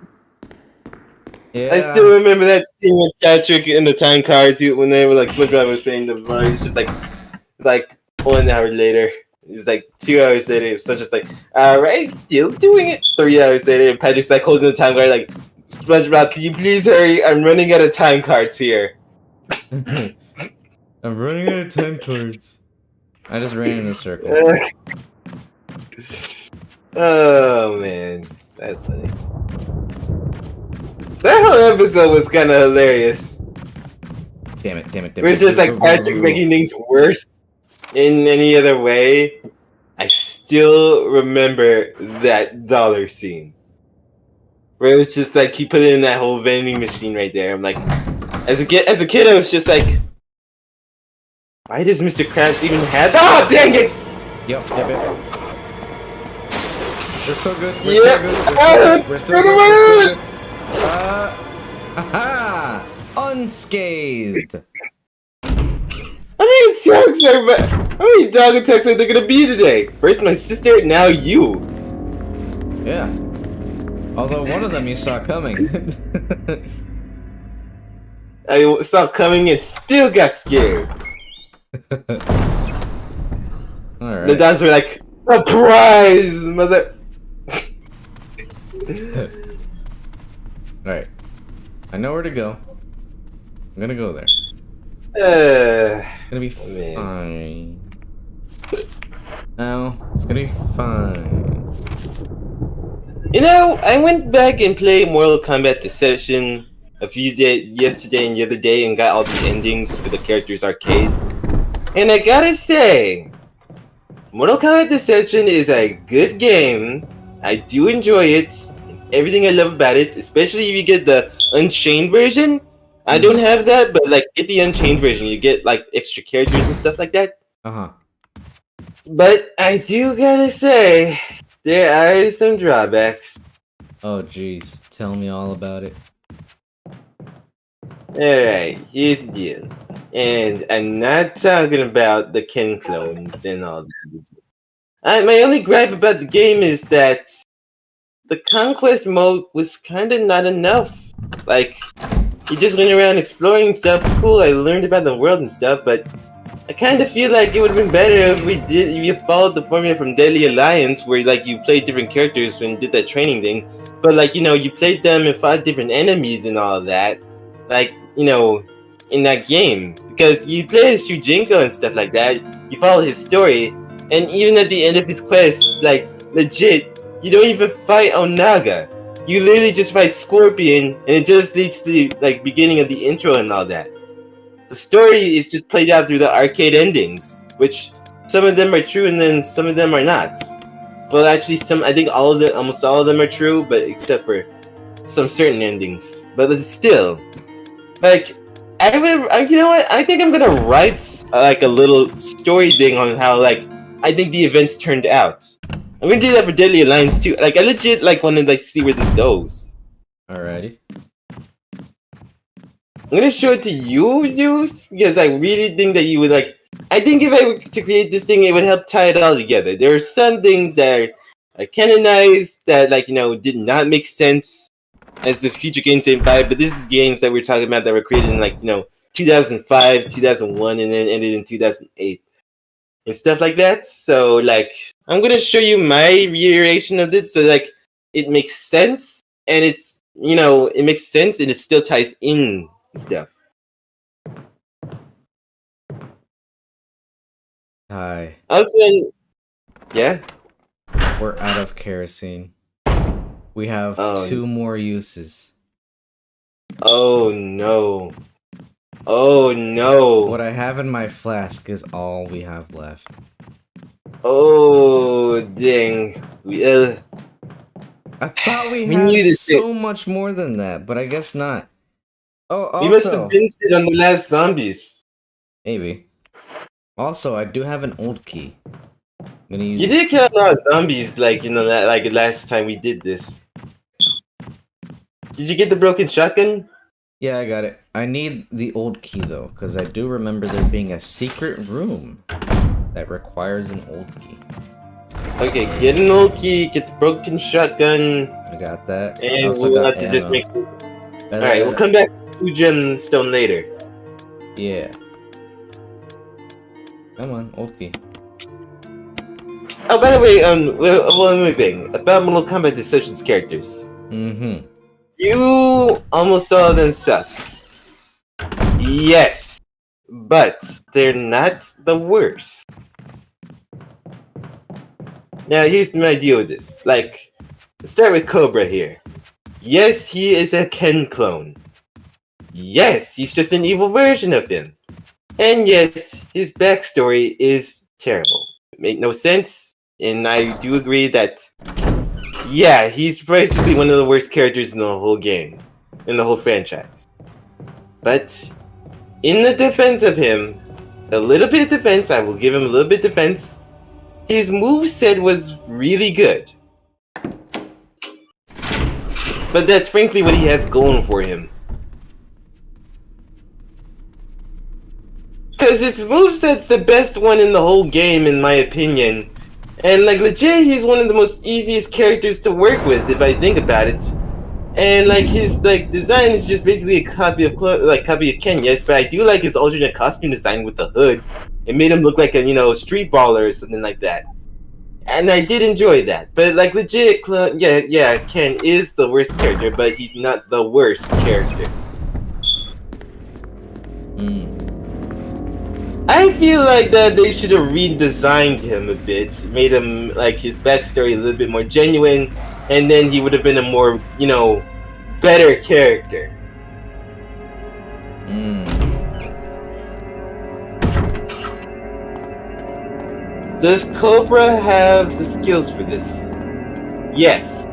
Yeah. I still remember that scene with Patrick in the time cards when they were like SpongeBob was playing the run. It's just like 1 hour later. It's like 2 hours later. It was just like, alright, still doing it. 3 hours later, and Patrick's like holding the time card like, SpongeBob, can you please hurry? I'm running out of time cards here. I'm running out of time cards. I just ran in a circle. Oh man, that's funny. That whole episode was kind of hilarious. Damn it. It's just like Patrick making things worse in any other way. I still remember that dollar scene. Where it was just like he put it in that whole vending machine right there. I'm like, as a kid, I was just like, why does Mr. Krabs even have? Oh, dang it! Yep. We're still good. We're still good. Aha! Unscathed. How many dog attacks are there gonna be today? First my sister, now you. Yeah. Although one of them you saw coming. I saw coming and still got scared. Alright. The dogs were like, surprise, mother. Alright. I know where to go. I'm gonna go there. It's gonna be fine. No, it's gonna be fine. You know, I went back and played Mortal Kombat Deception yesterday and the other day and got all the endings for the characters' arcades. And I gotta say, Mortal Kombat Deception is a good game. I do enjoy it. Everything I love about it, especially if you get the Unchained version. I don't have that, but like get the Unchained version. You get like extra characters and stuff like that. But I do gotta say, there are some drawbacks. Oh jeez, tell me all about it. Alright, here's the deal. And I'm not talking about the Ken clones and all that. My only gripe about the game is that the conquest mode was kind of not enough. Like, you just went around exploring stuff. Cool, I learned about the world and stuff, but I kind of feel like it would have been better if you followed the formula from Deadly Alliance, where like you played different characters and did that training thing. But like, you know, you played them and fought different enemies and all of that. Like, you know, in that game. Because you play as Shujinko and stuff like that. You follow his story. And even at the end of his quest, like legit, you don't even fight Onaga. You literally just fight Scorpion, and it just leads to the like beginning of the intro and all that. The story is just played out through the arcade endings, which some of them are true and then some of them are not. Well, actually, I think almost all of them are true, but except for some certain endings. But still, like, you know what? I think I'm gonna write like a little story thing on how like I think the events turned out. I'm gonna do that for Deadly Alliance too. Like, I legit like want to like see where this goes. Alrighty. I'm gonna show it to you, Zeus, because I really think that you would like. I think if I were to create this thing, it would help tie it all together. There are some things that are canonized that, like, did not make sense as the future games went by, but this is games that we're talking about that were created in, like, 2005, 2001, and then ended in 2008. And stuff like that. So, like, I'm gonna show you my reiteration of it so, like, it makes sense, and it's, it makes sense, and it still ties in stuff. Hi. Also, yeah? We're out of kerosene. We have 2 more uses. Oh no. Oh no. What I have in my flask is all we have left. Oh dang. I thought we had so much more than that, but I guess not. Oh, also, we must have binged it on the last zombies. Maybe. Also, I do have an old key. I'm gonna use You did kill a lot of zombies, like, like last time we did this. Did you get the broken shotgun? Yeah, I got it. I need the old key, though, because I do remember there being a secret room that requires an old key. Okay, get an old key, get the broken shotgun. I got that. And we'll have to just make... Alright, we'll come back to 2 gemstone later. Yeah. Come on, old key. Oh, by the way, one more thing. About Mortal Kombat Deception's characters. Mm-hmm. You almost all of them suck. Yes. But they're not the worst. Now, here's my deal with this. Like, let's start with Cobra here. Yes, he is a Ken clone. Yes, he's just an evil version of him. And yes, his backstory is terrible. It made no sense, and I do agree that, yeah, he's basically one of the worst characters in the whole game, in the whole franchise. But, in the defense of him, a little bit of defense, I will give him a little bit of defense, his moveset was really good. But that's frankly what he has going for him. Because his moveset's the best one in the whole game, in my opinion. And, like, legit, he's one of the most easiest characters to work with, if I think about it. And, like, his, like, design is just basically a copy of Ken, yes, but I do like his alternate costume design with the hood. It made him look like a, street baller or something like that. And I did enjoy that. But, like, legit, yeah, Ken is the worst character, but he's not the worst character. I feel like that they should have redesigned him a bit, made him, like, his backstory a little bit more genuine, and then he would have been a more, better character. Does Cobra have the skills for this? Yes.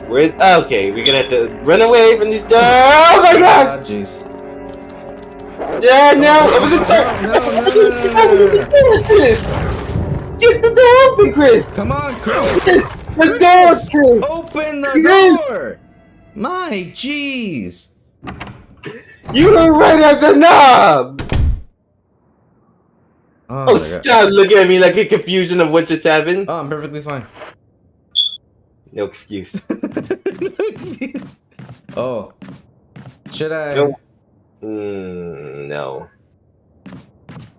Okay, we're gonna have to run away from these doors. Oh my gosh! Jeez. Yeah, no! Open the door! Chris! Get the door open, Chris! Come on, Chris! The door, Chris! Open the door! My jeez! You were right at the knob! Oh, stop looking at me like a confusion of what just happened. Oh, I'm perfectly fine. No excuse. No excuse. Oh. Should I? No. No.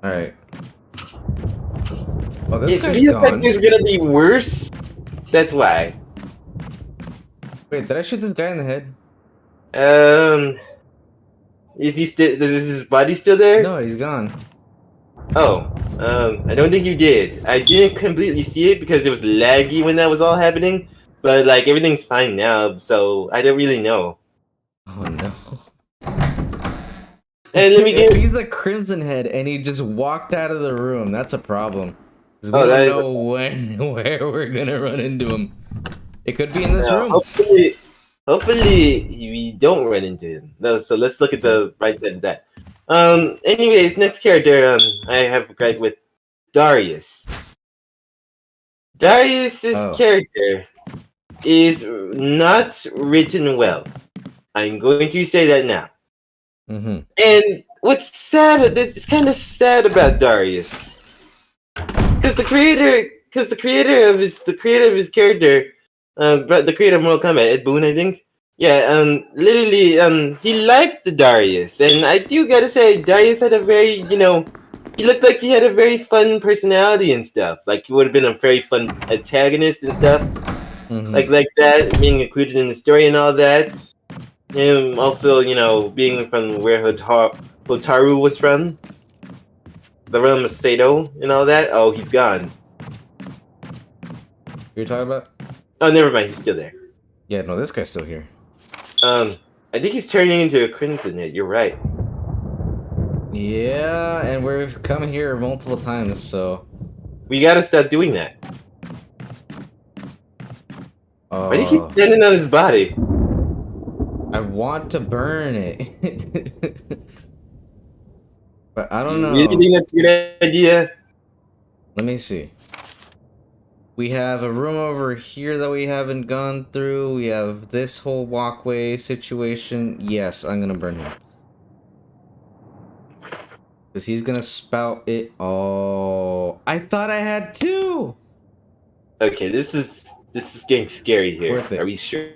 Alright. Oh, this If guy's the gone. is gonna be worse, that's why. Wait, did I shoot this guy in the head? Is he still? Is his body still there? No, he's gone. Oh, I don't think you did. I didn't completely see it because it was laggy when that was all happening. But like everything's fine now, so I don't really know. Oh no. And let me If get. he's the Crimson Head and he just walked out of the room, that's a problem. Because we Oh, don't that is. know where we're gonna run into him. It could be in this room. Hopefully we don't run into him. No, so let's look at the right side of that. Anyways, next character I have a gripe with Darius. Darius's character is not written well. I'm going to say that now. Mm-hmm. And what's sad, it's kind of sad about Darius, because the creator of his character, the creator of Mortal Kombat, Ed Boon, I think. Yeah, literally, he liked the Darius, and I do gotta say, Darius had a very, he looked like he had a very fun personality and stuff. Like he would have been a very fun antagonist and stuff, like that, being included in the story and all that. Him also, being from where Hotaru was from, the realm of Sato and all that. Oh, he's gone. You're talking about? Oh, never mind. He's still there. Yeah, no, this guy's still here. I think he's turning into a Crimson Head. You're right. Yeah, and we've come here multiple times, so we gotta stop doing that. Why do you keep standing on his body? I want to burn it. But I don't know. You really think that's a good idea? Let me see. We have a room over here that we haven't gone through. We have this whole walkway situation. Yes, I'm gonna burn him. Because he's gonna spout it. Oh, I thought I had two! Okay, this is getting scary here. Worth it. Are we sure?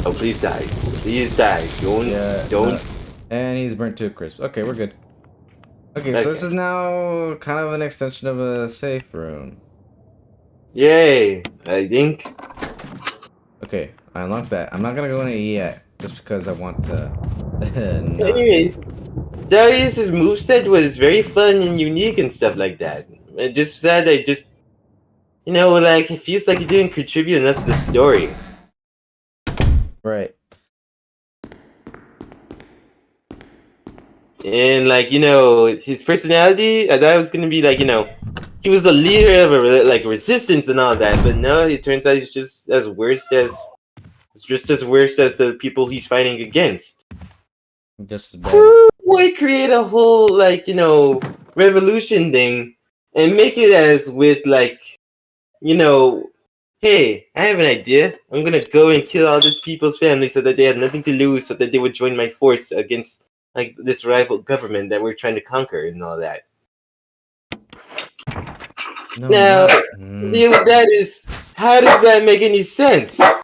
Oh, please die. Please die. Don't. And he's burnt to a crisp. Okay, we're good. Okay, so this is now kind of an extension of a safe room. Yay, I think. Okay, I unlocked that. I'm not gonna go in it yet, just because I want to... Anyways, Darius's moveset was very fun and unique and stuff like that. It just sad that it feels like it didn't contribute enough to the story. Right. And his personality, I thought it was gonna be he was the leader of a resistance and all that, but no, it turns out he's just as worse as the people he's fighting against. Just as bad. Why create a whole revolution thing and make it as with hey, I have an idea. I'm gonna go and kill all these people's families so that they have nothing to lose, so that they would join my force against this rival government that we're trying to conquer and all that. No, now, the deal with that is, how does that make any sense? That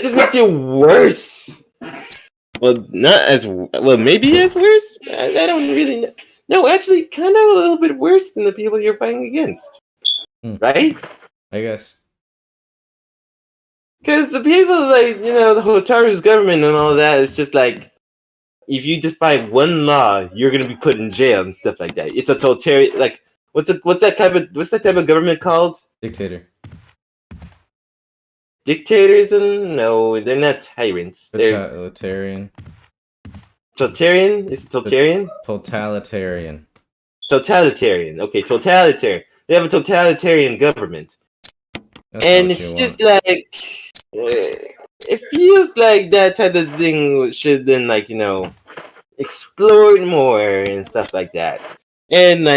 just makes it worse. Well, not as well. Maybe as worse. I don't really know. No, actually, kind of a little bit worse than the people you're fighting against. Right? I guess. Because the people, the Hotaru's government and all that is just if you defy one law, you're gonna be put in jail and stuff like that. It's a totalitarian, what's that type of government called? Dictator. Dictatorism? No, they're not tyrants. They're totalitarian. Totalitarian? Is it totalitarian? Totalitarian. Totalitarian. Okay, totalitarian. They have a totalitarian government. And it's just it feels like that type of thing should then explore more and stuff like that. And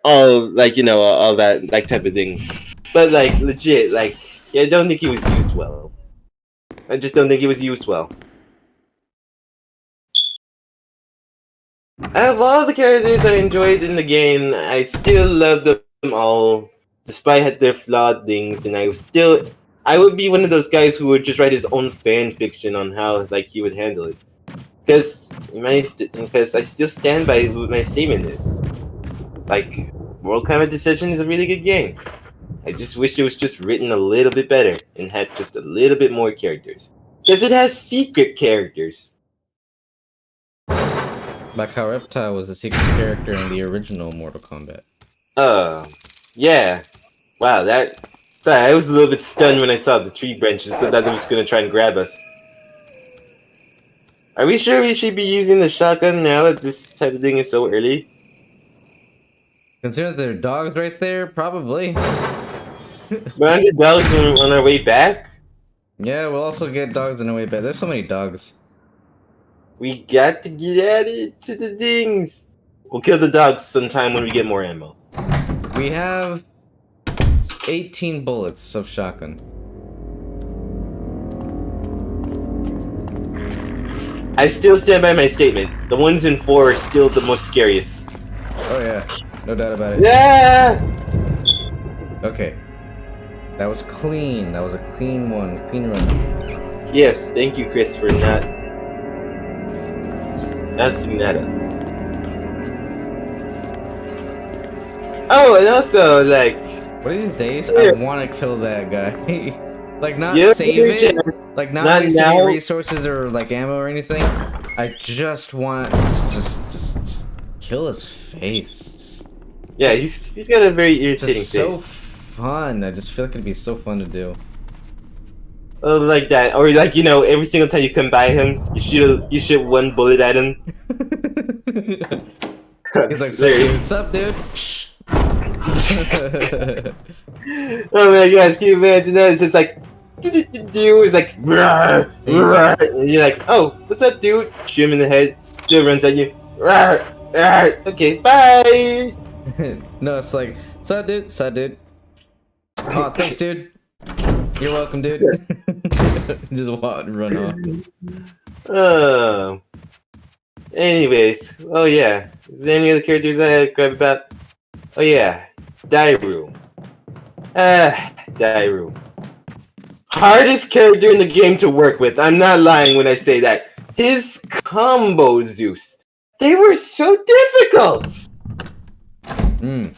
all that type of thing. But legit, I don't think he was used well. I just don't think he was used well. Out of all the characters I enjoyed in the game, I still love them all, despite their flawed things, and I would be one of those guys who would just write his own fan fiction on how he would handle it. Because I still stand by what my statement is. Mortal Kombat Decision is a really good game. I just wish it was just written a little bit better and had just a little bit more characters. Because it has secret characters. Like how Reptile was a secret character in the original Mortal Kombat. Yeah. Wow, that... Sorry, I was a little bit stunned when I saw the tree branches, so that it was going to try and grab us. Are we sure we should be using the shotgun now that this type of thing is so early? Consider there are dogs right there? Probably. But aren't the dogs on our way back? Yeah, we'll also get dogs on the way back. There's so many dogs. We got to get at it to the things. We'll kill the dogs sometime when we get more ammo. We have 18 bullets of shotgun. I still stand by my statement. The ones in 4 are still the most scariest. Oh yeah, no doubt about it. Yeah! Okay. That was clean. That was a clean one. Clean run. Yes, thank you, Chris, for not messing that up. Oh, and also, like... One of these days, Yeah. I want to kill that guy. Like, not Yeah, save it. yeah. Like, not Not waste any now. resources or, like, ammo or anything. I just want to just kill his face. Just, Yeah, he's got a very irritating just face. so fun. I just feel like it'd be so fun to do. Oh, like that, or like, you know, every single time you come by him, you shoot one bullet at him. He's like, There- sup, dude? Oh my gosh, can you imagine that? It's just like, it's like, "Rawr, rawr," and you're like, oh, what's up, dude? Shoot him in the head, still runs at you. "Rawr, rawr." Okay, bye. No, it's like, sup, dude? Sup, dude? Oh, thanks, dude. You're welcome, dude. Just walk and run off. Anyways, oh yeah. Is there any other characters I grab about? Oh yeah, Dairu. Dairu. Hardest character in the game to work with. I'm not lying when I say that. His combo Zeus. They were so difficult. Mm.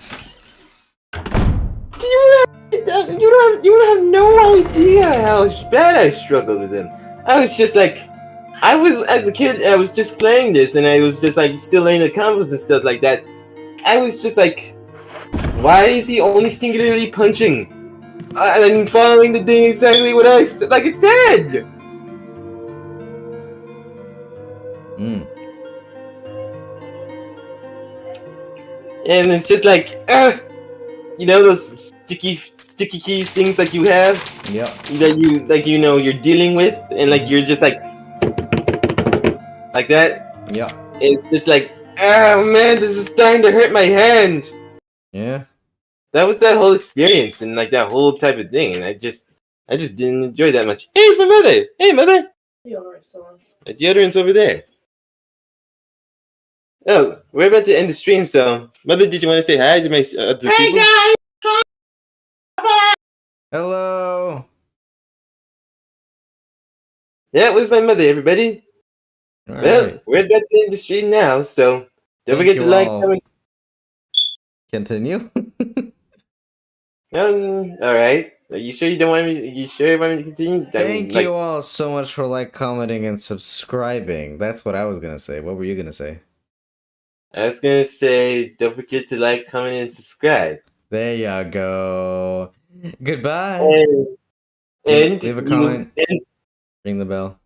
You have no idea how bad I struggled with him. I was just like, as a kid, I was just playing this, and I was just like still learning the combos and stuff like that. I was just like, why is he only singularly punching? And following the thing exactly what I said. Mm. And it's just like, you know those sticky keys things like you have Yep. that you like, you know, you're dealing with, and like you're just like that. Yep. It's just like, oh man, this is starting to hurt my hand. Yeah. That was that whole experience and like that whole type of thing, and I just didn't enjoy that much. Hey, it's my mother. Hey, mother. The deodorant's over there. Oh, we're about to end the stream, so mother, did you want to say hi to my to people? guys! Hello. Yeah, it was my mother, everybody. All Well, right. we're about to end the stream now, so don't Thank forget you to like, all. comment. Continue. All right. Are you sure you don't want me? You sure you want me to continue? Thank you all so much for like, commenting, and subscribing. That's what I was gonna say. What were you gonna say? I was gonna say, don't forget to like, comment, and subscribe. There you go. Goodbye. And Leave a you- comment. and- Ring the bell.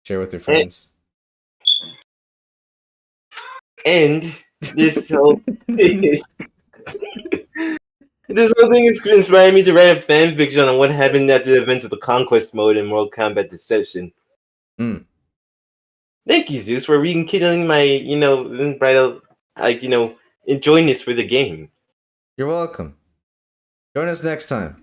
Share with your friends. and this whole this whole thing is inspiring me to write a fan fiction on what happened after the events of the Conquest mode in Mortal Kombat Deception. Mm. Thank you, Zeus, for rekindling my, you know, bright, like, you know, enjoying this for the game. You're welcome. Join us next time.